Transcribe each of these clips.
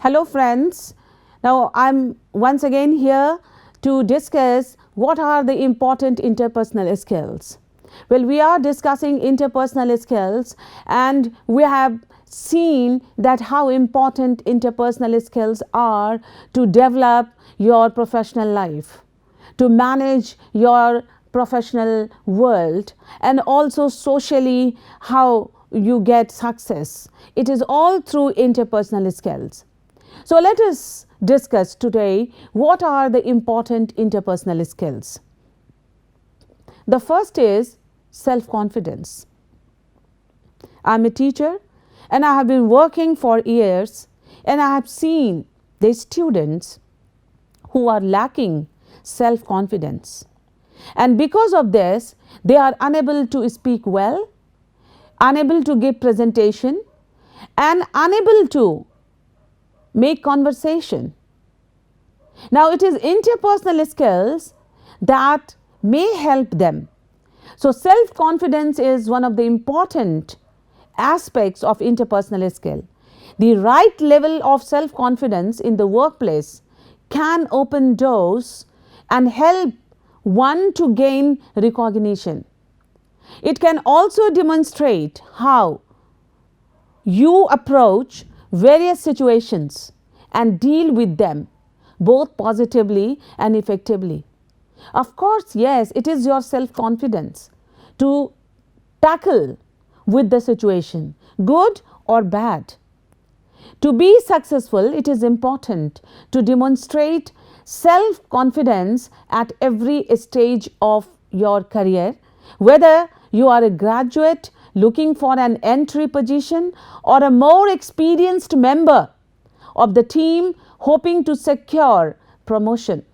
Hello friends, now I'm once again here to discuss what are the important interpersonal skills. Well, we are discussing interpersonal skills and we have seen that how important interpersonal skills are to develop your professional life, to manage your professional world, and also socially how you get success. It is all through interpersonal skills. So let us discuss today what are the important interpersonal skills. The first is self-confidence. I'm a teacher and I have been working for years, and I have seen the students who are lacking self-confidence, and because of this they are unable to speak well, unable to give presentation, and unable to make conversation. Now it is interpersonal skills that may help them. So self-confidence is one of the important aspects of interpersonal skill. The right level of self-confidence in the workplace can open doors and help one to gain recognition. It can also demonstrate how you approach various situations and deal with them both positively and effectively. Of course, yes, it is your self-confidence to tackle with the situation, good or bad. To be successful, it is important to demonstrate self-confidence at every stage of your career, whether you are a graduate looking for an entry position or a more experienced member of the team hoping to secure promotion.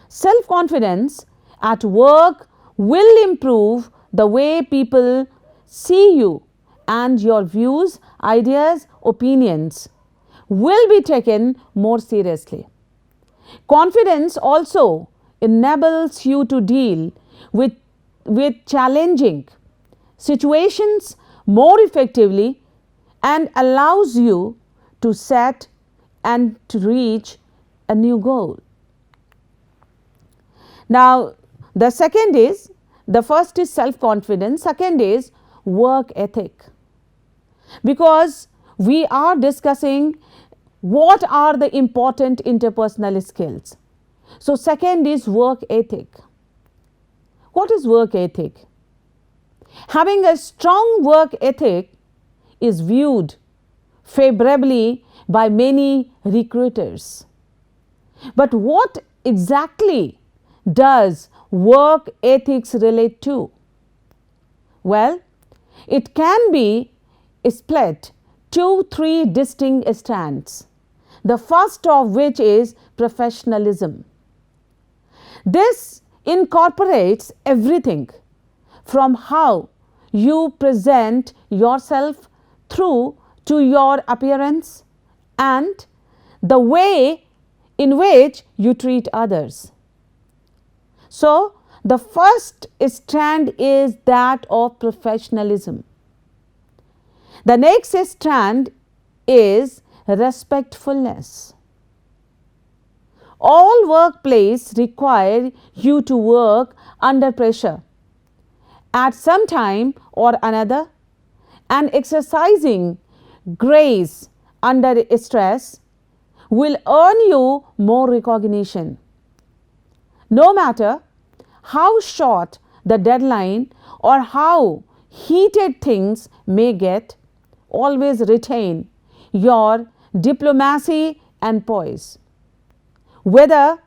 Self-confidence at work will improve the way people see you, and your views, ideas, opinions will be taken more seriously. Confidence also enables you to deal with challenging situations more effectively and allows you to set and to reach a new goal. Now the first is self-confidence, second is work ethic, because we are discussing what are the important interpersonal skills. So second is work ethic. What is work ethic? Having a strong work ethic is viewed favorably by many recruiters. But what exactly does work ethics relate to? Well, it can be split to three distinct strands, the first of which is professionalism. This incorporates everything from how you present yourself through to your appearance and the way in which you treat others. So the first strand is that of professionalism. The next strand is respectfulness. All workplaces require you to work under pressure at some time or another, and exercising grace under stress will earn you more recognition. No matter how short the deadline or how heated things may get, always retain your diplomacy and poise. Whether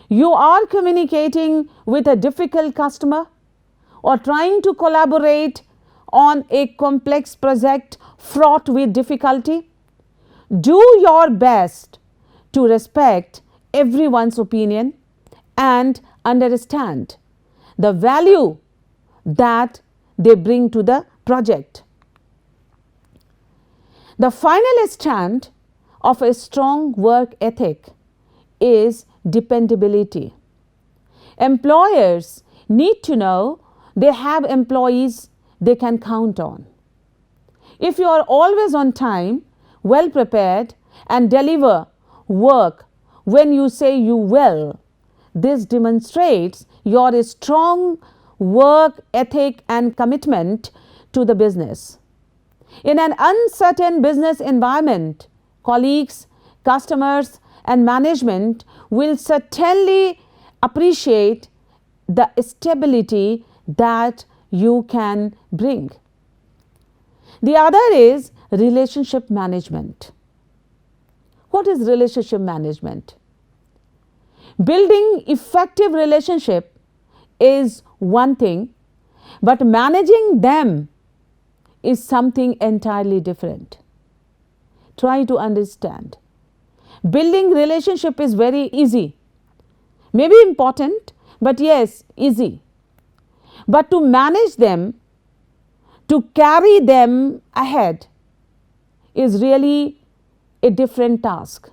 you are communicating with a difficult customer or trying to collaborate on a complex project fraught with difficulty, do your best to respect everyone's opinion and understand the value that they bring to the project. The final strand of a strong work ethic is dependability. Employers need to know they have employees they can count on. If you are always on time, well prepared and deliver work when you say you will. This demonstrates your strong work ethic and commitment to the business. In an uncertain business environment, colleagues, customers, and management will certainly appreciate the stability that you can bring. The other is relationship management. What is relationship management? Building effective relationship is one thing, but managing them is something entirely different. Try to understand. Building relationship is very easy, maybe important, but yes, easy. But to manage them, to carry them ahead is really a different task,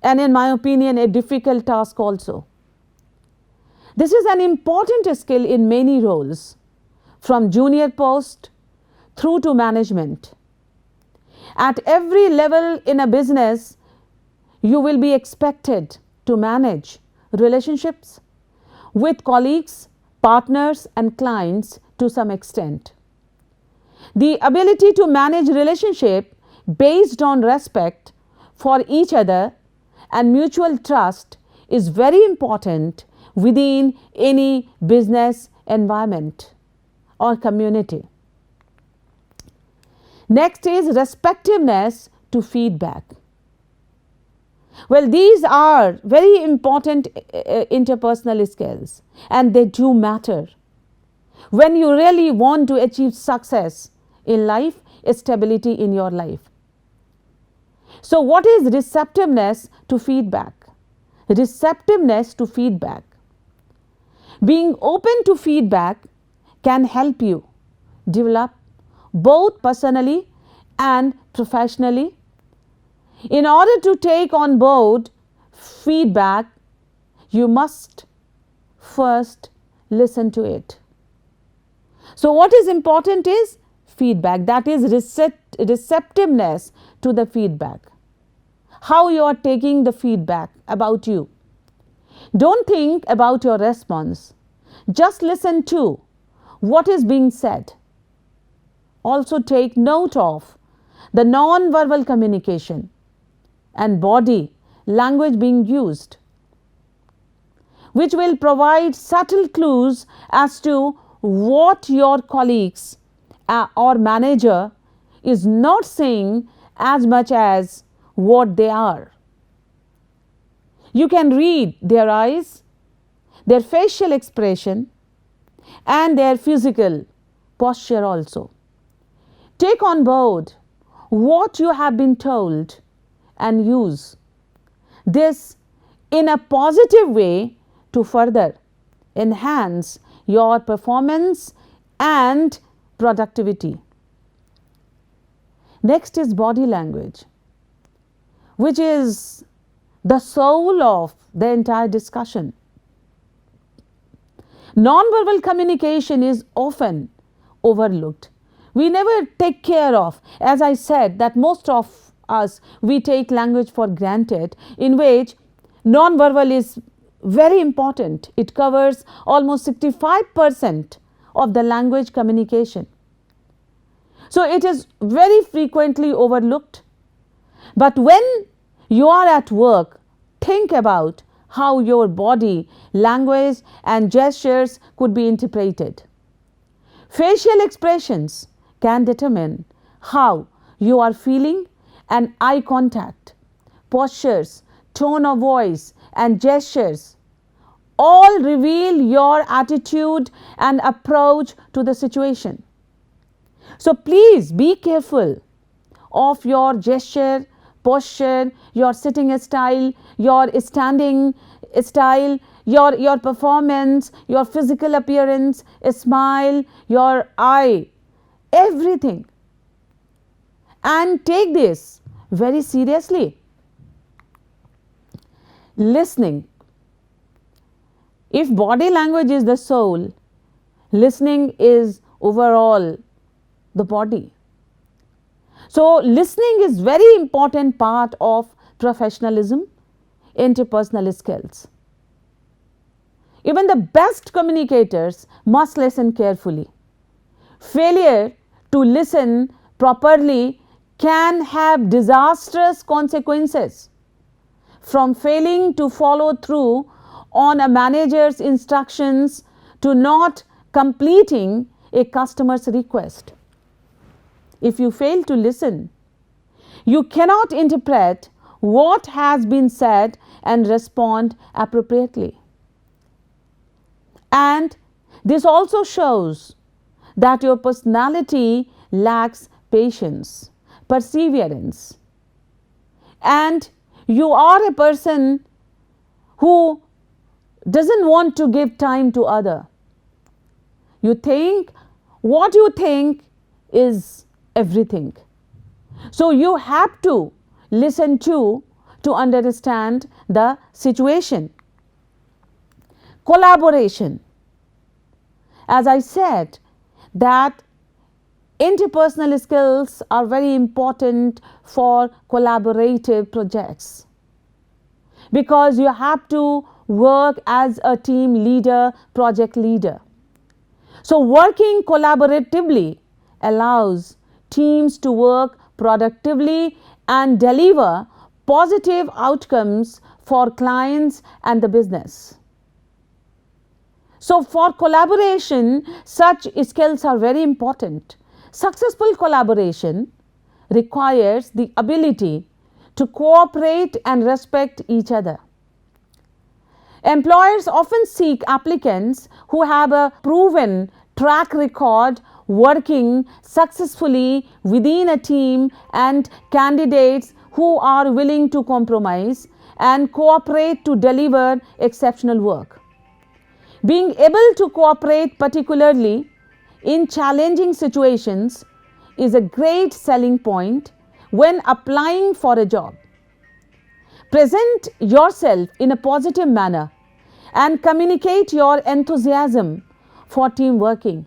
and in my opinion, a difficult task also. This is an important skill in many roles, from junior post through to management. At every level in a business, you will be expected to manage relationships with colleagues, partners, and clients to some extent. The ability to manage relationship based on respect for each other and mutual trust is very important within any business environment or community. Next is receptiveness to feedback. Well, these are very important interpersonal skills, and they do matter. When you really want to achieve success in life, stability in your life. So, what is receptiveness to feedback? Receptiveness to feedback. Being open to feedback can help you develop both personally and professionally. In order to take on board feedback, you must first listen to it. So, what is important is feedback, that is receptiveness to the feedback. How you are taking the feedback about you. Don't think about your response, just listen to what is being said. Also take note of the non-verbal communication and body language being used, which will provide subtle clues as to what your colleagues or manager is not saying as much as what they are. You can read their eyes, their facial expression, and their physical posture also. Take on board what you have been told and use this in a positive way to further enhance your performance and productivity. Next is body language, which is the soul of the entire discussion. Non-verbal communication is often overlooked. We never take care of, as I said, that most of us, we take language for granted, in which non-verbal is very important. It covers almost 65% of the language communication. So, it is very frequently overlooked. But when you are at work, think about how your body language and gestures could be interpreted. Facial expressions can determine how you are feeling, and eye contact, postures, tone of voice, and gestures all reveal your attitude and approach to the situation. So, please be careful of your gesture, posture, your sitting style, your standing style, your performance, your physical appearance, a smile, your eye, everything. And take this very seriously. Listening. If body language is the soul, listening is overall the body. So listening is very important part of professionalism, interpersonal skills. Even the best communicators must listen carefully. Failure to listen properly can have disastrous consequences, from failing to follow through on a manager's instructions to not completing a customer's request. If you fail to listen, you cannot interpret what has been said and respond appropriately. And this also shows that your personality lacks patience, perseverance, and you are a person who doesn't want to give time to other. You think what you think is everything. So you have to listen to understand the situation. Collaboration. As I said, that interpersonal skills are very important for collaborative projects, because you have to work as a team leader, project leader. So working collaboratively allows teams to work productively and deliver positive outcomes for clients and the business. So for collaboration, such skills are very important. Successful collaboration requires the ability to cooperate and respect each other. Employers often seek applicants who have a proven track record working successfully within a team, and candidates who are willing to compromise and cooperate to deliver exceptional work. Being able to cooperate, particularly in challenging situations, is a great selling point when applying for a job. Present yourself in a positive manner and communicate your enthusiasm for team working.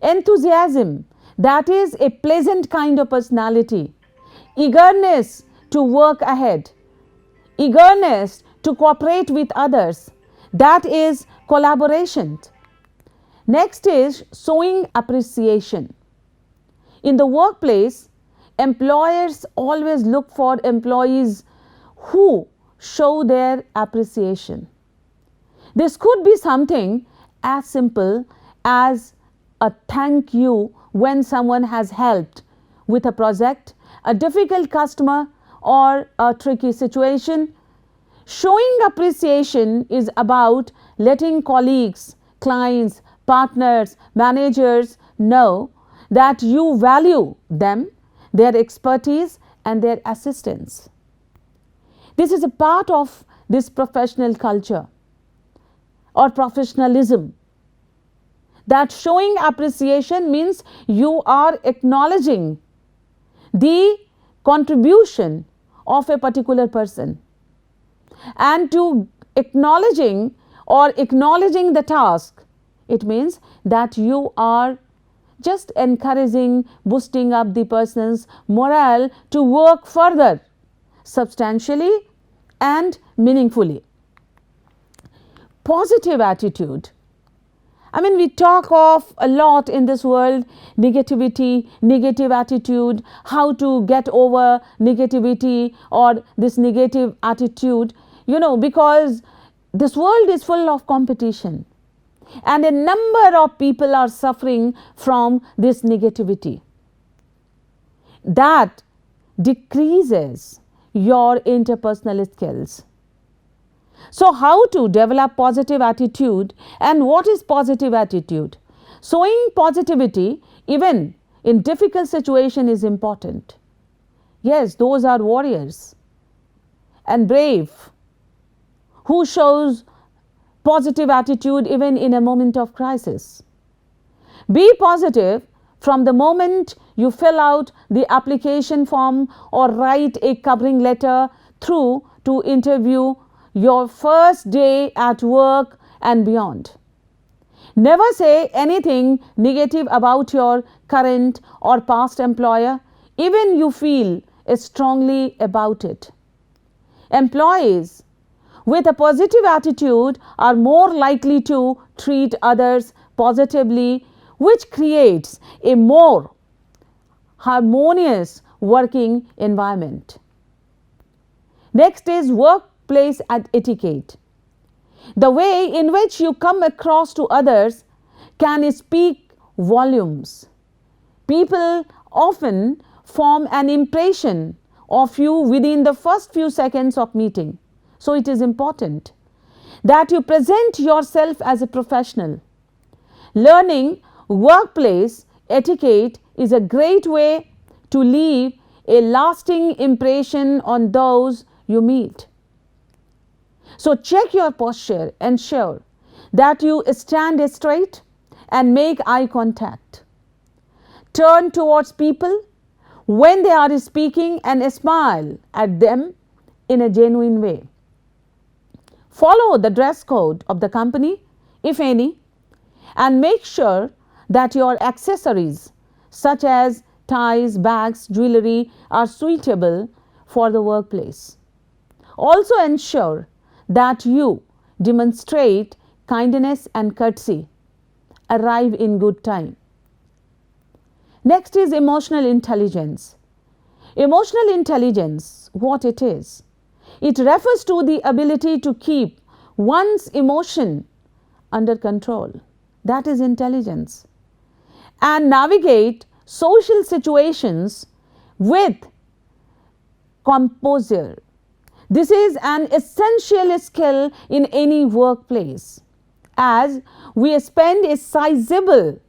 Enthusiasm, that is a pleasant kind of personality. Eagerness to work ahead. Eagerness to cooperate with others. That is collaboration. Next is showing appreciation. In the workplace, employers always look for employees who show their appreciation. This could be something as simple as a thank you when someone has helped with a project, a difficult customer, or a tricky situation. Showing appreciation is about letting colleagues, clients, partners, managers know that you value them, their expertise, and their assistance. This is a part of this professional culture or professionalism. That showing appreciation means you are acknowledging the contribution of a particular person, and to acknowledging the task, it means that you are just encouraging, boosting up the person's morale to work further substantially and meaningfully. Positive attitude. I mean, we talk of a lot in this world, negativity, negative attitude, how to get over negativity or this negative attitude, because this world is full of competition, and a number of people are suffering from this negativity. That decreases your interpersonal skills. So how to develop positive attitude, and what is positive attitude? Showing positivity even in difficult situation is important. Yes, those are warriors and brave who shows positive attitude even in a moment of crisis. Be positive from the moment you fill out the application form or write a covering letter through to interview, your first day at work and beyond. Never say anything negative about your current or past employer. even you feel strongly about it. Employees with a positive attitude are more likely to treat others positively, which creates a more harmonious working environment. Next is workplace etiquette. The way in which you come across to others can speak volumes. People often form an impression of you within the first few seconds of meeting. So it is important that you present yourself as a professional. Learning workplace etiquette is a great way to leave a lasting impression on those you meet. So check your posture, ensure that you stand straight and make eye contact. Turn towards people when they are speaking and smile at them in a genuine way. Follow the dress code of the company, if any, and make sure that your accessories such as ties, bags, jewelry are suitable for the workplace. Also ensure that you demonstrate kindness and courtesy. Arrive in good time. Next is emotional intelligence. Emotional intelligence, what it is? It refers to the ability to keep one's emotion under control. That is intelligence. And navigate social situations with composure. This is an essential skill in any workplace, as we spend a sizable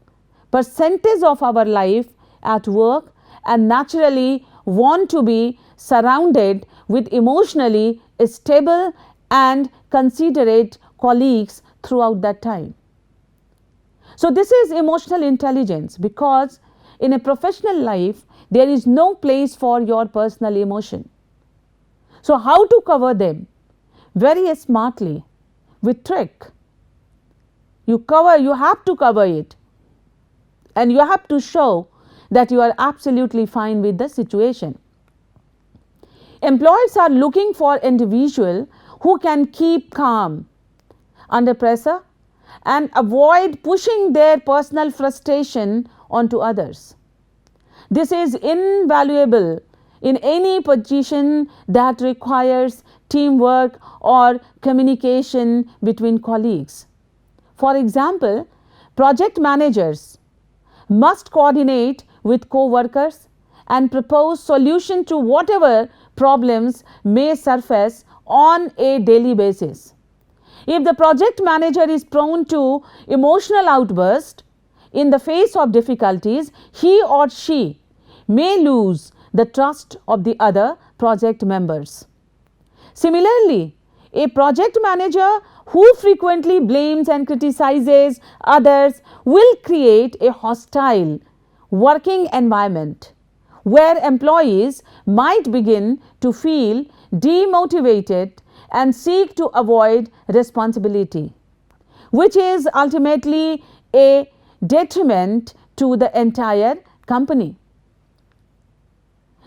percentage of our life at work and naturally want to be surrounded with emotionally stable and considerate colleagues throughout that time. So this is emotional intelligence, because in a professional life there is no place for your personal emotion. So how to cover them? Very smartly, with trick. You have to cover it, and you have to show that you are absolutely fine with the situation. Employers are looking for individuals who can keep calm under pressure and avoid pushing their personal frustration onto others. This is invaluable in any position that requires teamwork or communication between colleagues. For example, project managers must coordinate with co-workers and propose solutions to whatever problems may surface on a daily basis. If the project manager is prone to emotional outbursts in the face of difficulties, he or she may lose the trust of the other project members. Similarly, a project manager who frequently blames and criticizes others will create a hostile working environment where employees might begin to feel demotivated and seek to avoid responsibility, which is ultimately a detriment to the entire company.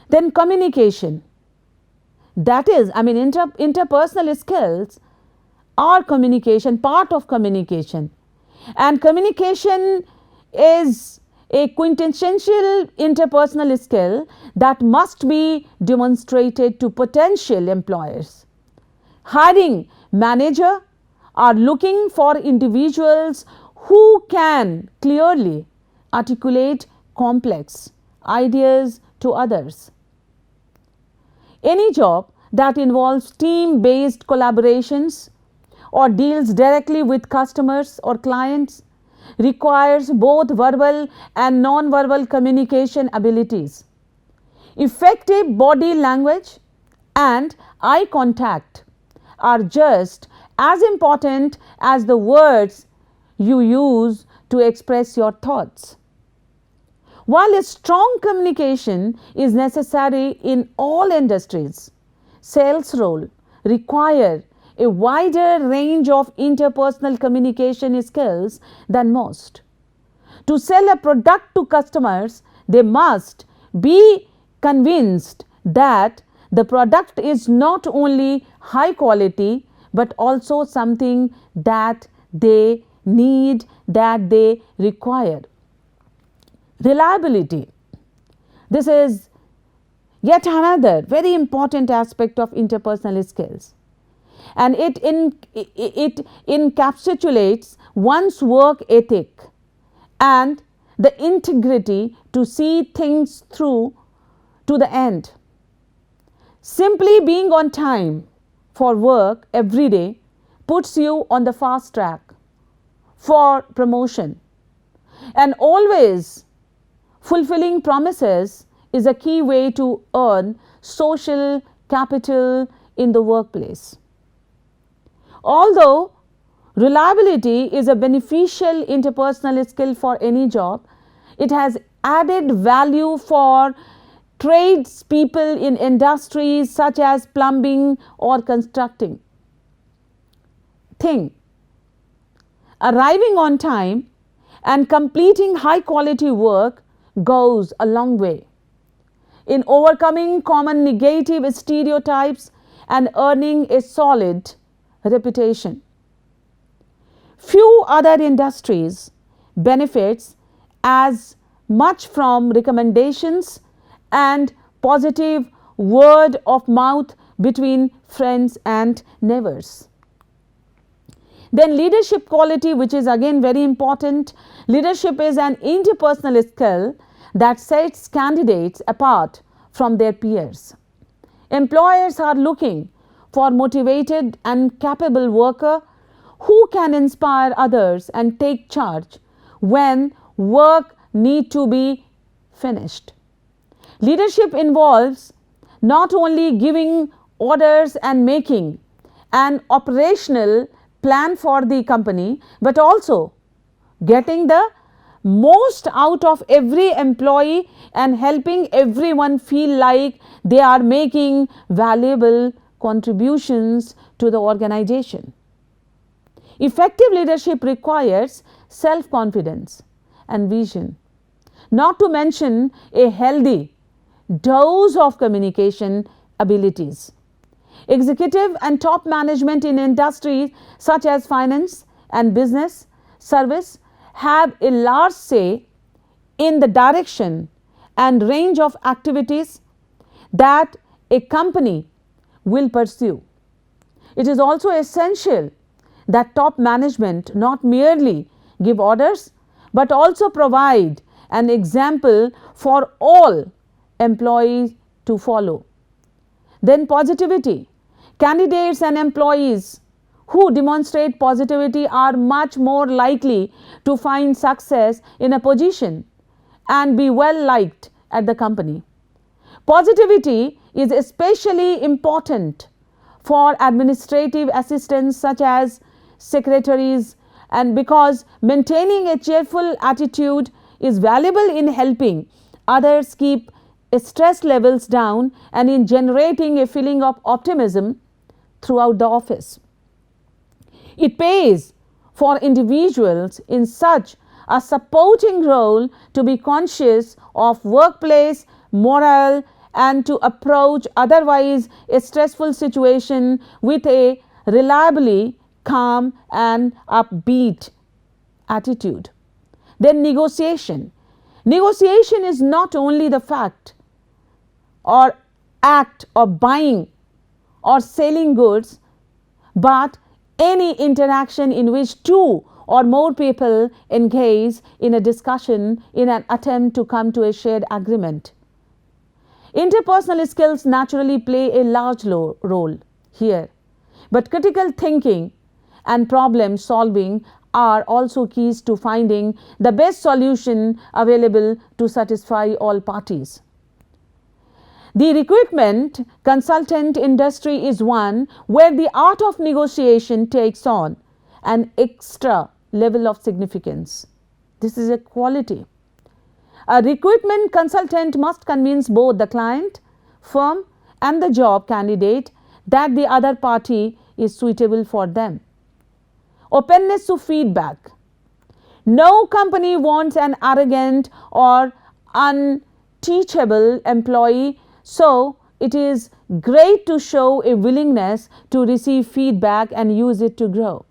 Then communication. That is, interpersonal skills are communication, part of communication. And communication is a quintessential interpersonal skill that must be demonstrated to potential employers. Hiring managers are looking for individuals who can clearly articulate complex ideas to others. Any job that involves team-based collaborations or deals directly with customers or clients requires both verbal and non-verbal communication abilities. Effective body language and eye contact are just as important as the words you use to express your thoughts. While a strong communication is necessary in all industries, sales roles require a wider range of interpersonal communication skills than most. To sell a product to customers, they must be convinced that the product is not only high quality but also something that they need, that they require. Reliability. This is yet another very important aspect of interpersonal skills, and it encapsulates one's work ethic and the integrity to see things through to the end. Simply being on time for work every day puts you on the fast track for promotion, and always fulfilling promises is a key way to earn social capital in the workplace. Although reliability is a beneficial interpersonal skill for any job, it has added value for tradespeople in industries such as plumbing or constructing. Think, arriving on time and completing high quality work goes a long way in overcoming common negative stereotypes and earning a solid reputation. Few other industries benefits as much from recommendations and positive word of mouth between friends and neighbors. Then leadership quality, which is again very important. Leadership is an interpersonal skill that sets candidates apart from their peers. Employers are looking for motivated and capable worker who can inspire others and take charge when work need to be finished. Leadership involves not only giving orders and making an operational plan for the company, but also getting the most out of every employee and helping everyone feel like they are making valuable contributions to the organization. Effective leadership requires self-confidence and vision, not to mention a healthy dose of communication abilities. Executive and top management in industries such as finance and business service have a large say in the direction and range of activities that a company will pursue. It is also essential that top management not merely give orders but also provide an example for all employees to follow. Then positivity. Candidates and employees who demonstrate positivity are much more likely to find success in a position and be well liked at the company. Positivity is especially important for administrative assistants such as secretaries, and because maintaining a cheerful attitude is valuable in helping others keep stress levels down and in generating a feeling of optimism throughout the office. It pays for individuals in such a supporting role to be conscious of workplace morale and to approach otherwise a stressful situation with a reliably calm and upbeat attitude. Then negotiation. Negotiation is not only the fact or act of buying or selling goods, but any interaction in which two or more people engage in a discussion in an attempt to come to a shared agreement. Interpersonal skills naturally play a large role here, but critical thinking and problem solving are also keys to finding the best solution available to satisfy all parties. The recruitment consultant industry is one where the art of negotiation takes on an extra level of significance. This is a quality. A recruitment consultant must convince both the client, firm and the job candidate that the other party is suitable for them. Openness to feedback. No company wants an arrogant or teachable employee, so it is great to show a willingness to receive feedback and use it to grow.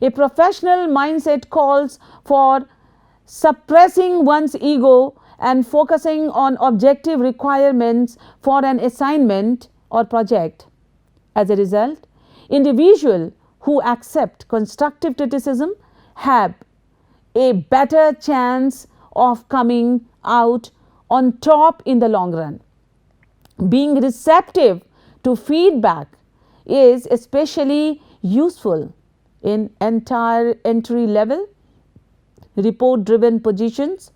A professional mindset calls for suppressing one's ego and focusing on objective requirements for an assignment or project. As a result, individuals who accept constructive criticism have a better chance of coming out on top in the long run. Being receptive to feedback is especially useful in entry level report driven positions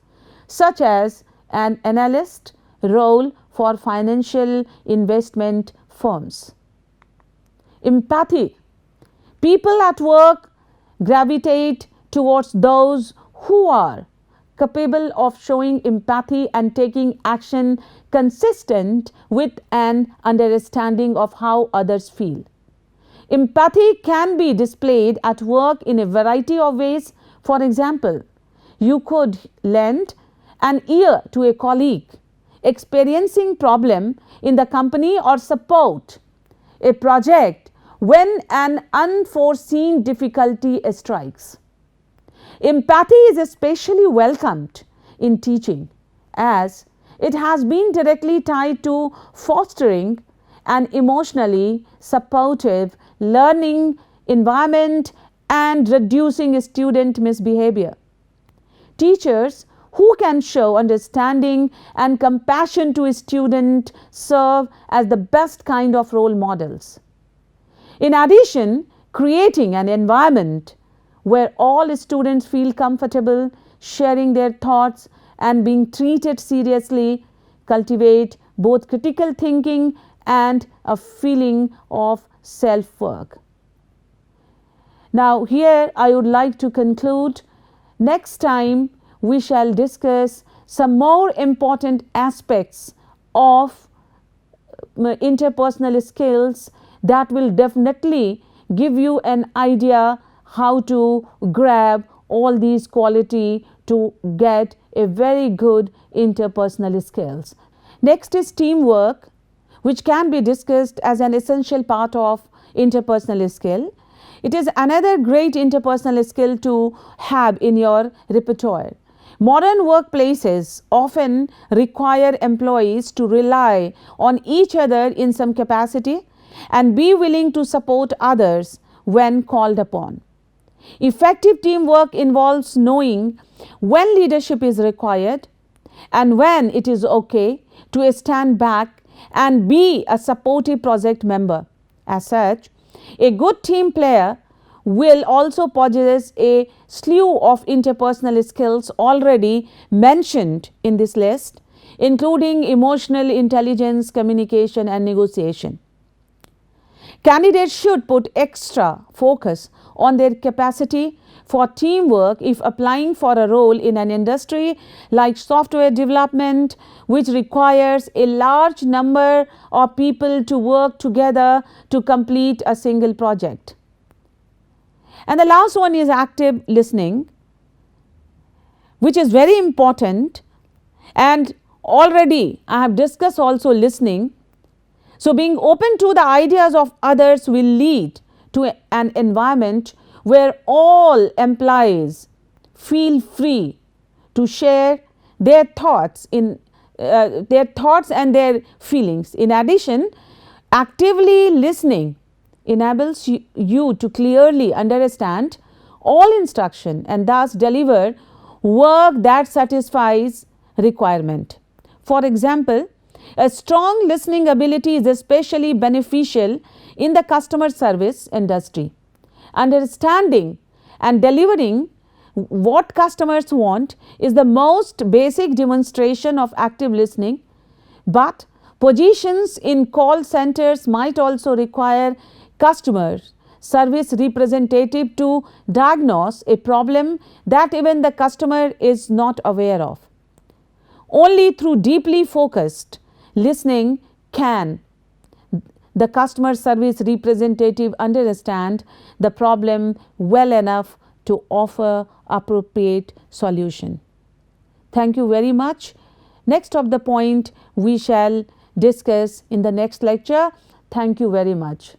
such as an analyst role for financial investment firms. Empathy. People at work gravitate towards those who are capable of showing empathy and taking action consistent with an understanding of how others feel. Empathy can be displayed at work in a variety of ways. For example, you could lend an ear to a colleague experiencing problem in the company or support a project when an unforeseen difficulty strikes. Empathy is especially welcomed in teaching, as it has been directly tied to fostering an emotionally supportive learning environment and reducing student misbehavior. Teachers who can show understanding and compassion to a student serve as the best kind of role models. In addition, creating an environment where all students feel comfortable sharing their thoughts and being treated seriously cultivate both critical thinking and a feeling of self-worth. Now here I would like to conclude. Next time we shall discuss some more important aspects of interpersonal skills that will definitely give you an idea how to grab all these qualities to get a very good interpersonal skills. Next is teamwork, which can be discussed as an essential part of interpersonal skill. It is another great interpersonal skill to have in your repertoire. Modern workplaces often require employees to rely on each other in some capacity and be willing to support others when called upon. Effective teamwork involves knowing when leadership is required and when it is okay to stand back and be a supportive project member. As such, a good team player will also possess a slew of interpersonal skills already mentioned in this list, including emotional intelligence, communication, and negotiation. Candidates should put extra focus on their capacity for teamwork if applying for a role in an industry like software development, which requires a large number of people to work together to complete a single project. And the last one is active listening, which is very important, and already I have discussed also listening. So being open to the ideas of others will lead to an environment where all employees feel free to share their thoughts and their feelings. In addition, actively listening enables you to clearly understand all instruction and thus deliver work that satisfies requirement. For example, a strong listening ability is especially beneficial in the customer service industry. Understanding and delivering what customers want is the most basic demonstration of active listening, but positions in call centers might also require customer service representative to diagnose a problem that even the customer is not aware of. Only through deeply focused listening can the customer service representative understand the problem well enough to offer appropriate solution. Thank you very much. Next of the point we shall discuss in the next lecture. Thank you very much.